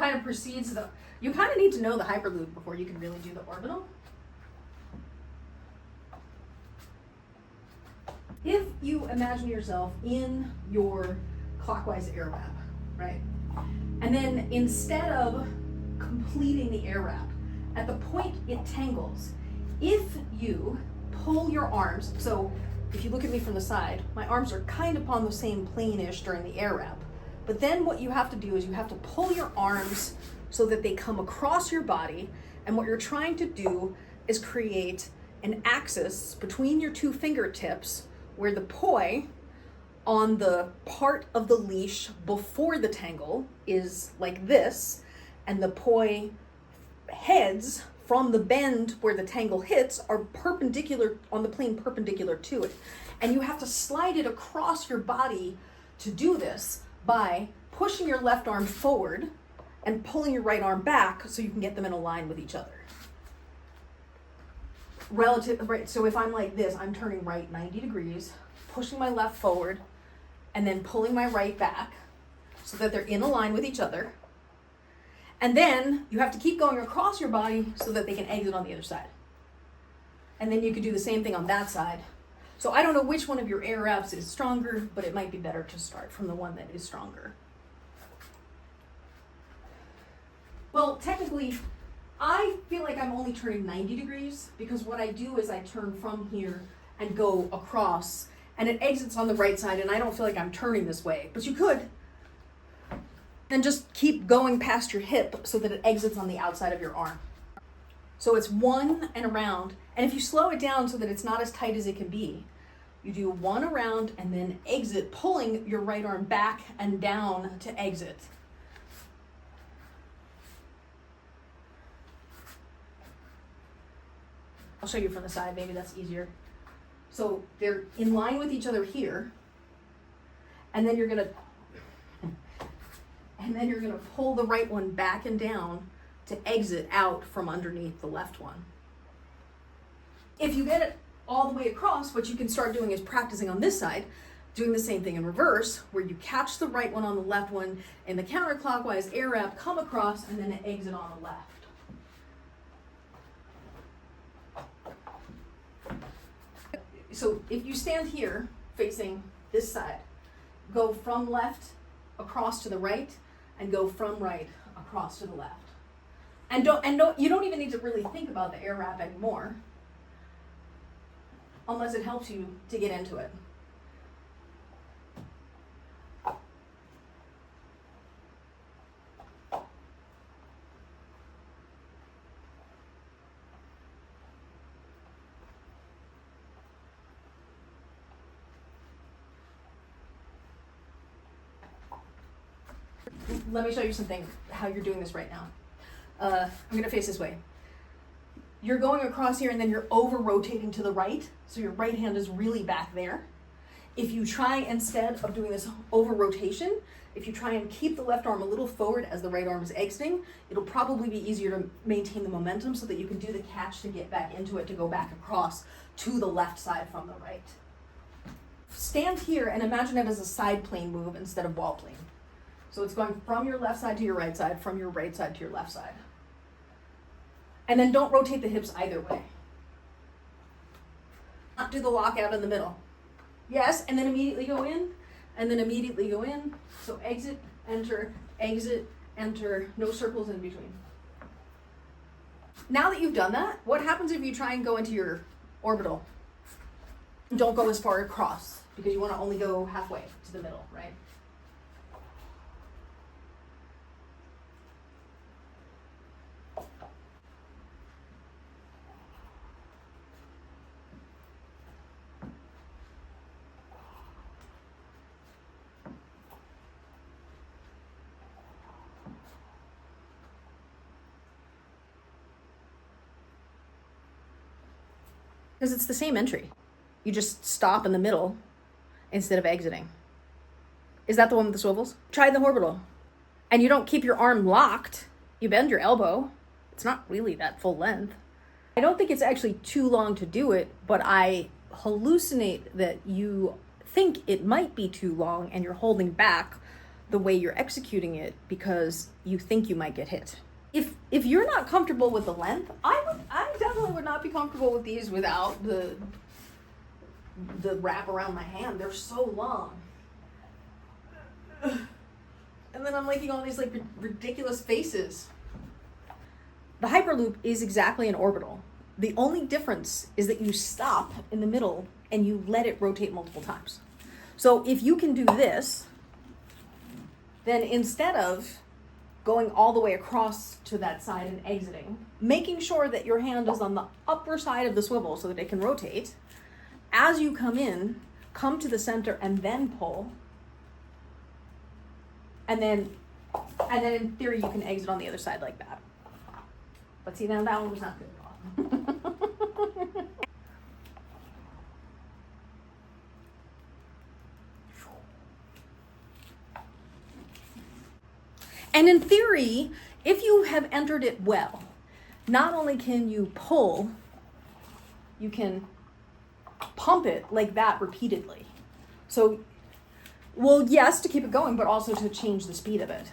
kind of precedes you kind of need to know the Hyperloop before you can really do the orbital. If you imagine yourself in your clockwise airwrap, right? And then instead of completing the airwrap, at the point it tangles, if you pull your arms, so if you look at me from the side, my arms are kind of on the same plane-ish during the airwrap, but then what you have to do is you have to pull your arms so that they come across your body, and what you're trying to do is create an axis between your two fingertips where the poi on the part of the leash before the tangle is like this, and the poi heads from the bend where the tangle hits are perpendicular on the plane perpendicular to it. And you have to slide it across your body to do this by pushing your left arm forward and pulling your right arm back so you can get them in a line with each other. Right, so if I'm like this, I'm turning right 90 degrees, pushing my left forward, and then pulling my right back so that they're in a line with each other. And then you have to keep going across your body so that they can exit on the other side. And then you could do the same thing on that side. So I don't know which one of your air wraps is stronger, but it might be better to start from the one that is stronger. Well, technically, I feel like I'm only turning 90 degrees because what I do is I turn from here and go across, and it exits on the right side, and I don't feel like I'm turning this way, but you could. Then just keep going past your hip so that it exits on the outside of your arm. So it's one and around, and if you slow it down so that it's not as tight as it can be, you do one around and then exit, pulling your right arm back and down to exit. I'll show you from the side, maybe that's easier. So they're in line with each other here, and then you're gonna pull the right one back and down to exit out from underneath the left one. If you get it all the way across, what you can start doing is practicing on this side, doing the same thing in reverse, where you catch the right one on the left one in the counterclockwise air wrap, come across, and then exit on the left. So if you stand here facing this side, go from left across to the right, and go from right across to the left. And you don't even need to really think about the air wrap anymore, unless it helps you to get into it. Let me show you something, how you're doing this right now. I'm gonna face this way. You're going across here and then you're over rotating to the right, so your right hand is really back there. If you try, instead of doing this over rotation, if you try and keep the left arm a little forward as the right arm is exiting, it'll probably be easier to maintain the momentum so that you can do the catch to get back into it, to go back across to the left side from the right. Stand here and imagine it as a side plane move instead of wall plane. So it's going from your left side to your right side, from your right side to your left side. And then don't rotate the hips either way. Not do the lockout in the middle. Yes, and then immediately go in, and then immediately go in. So exit, enter, no circles in between. Now that you've done that, what happens if you try and go into your orbital? Don't go as far across, because you want to only go halfway to the middle, right? Because it's the same entry. You just stop in the middle instead of exiting. Is that the one with the swivels? Try the orbital. And you don't keep your arm locked. You bend your elbow. It's not really that full length. I don't think it's actually too long to do it, but I hallucinate that you think it might be too long and you're holding back the way you're executing it because you think you might get hit. If you're not comfortable with the length, I definitely would not be comfortable with these without the wrap around my hand. They're so long. And then I'm making all these like ridiculous faces. The Hyperloop is exactly an orbital. The only difference is that you stop in the middle and you let it rotate multiple times. So if you can do this, then instead of going all the way across to that side and exiting, making sure that your hand is on the upper side of the swivel so that it can rotate, as you come in, come to the center and then pull, and then in theory you can exit on the other side like that. But see, now that one was not good at all. And in theory, if you have entered it well, not only can you pull, you can pump it like that repeatedly. So, well, yes, to keep it going, but also to change the speed of it.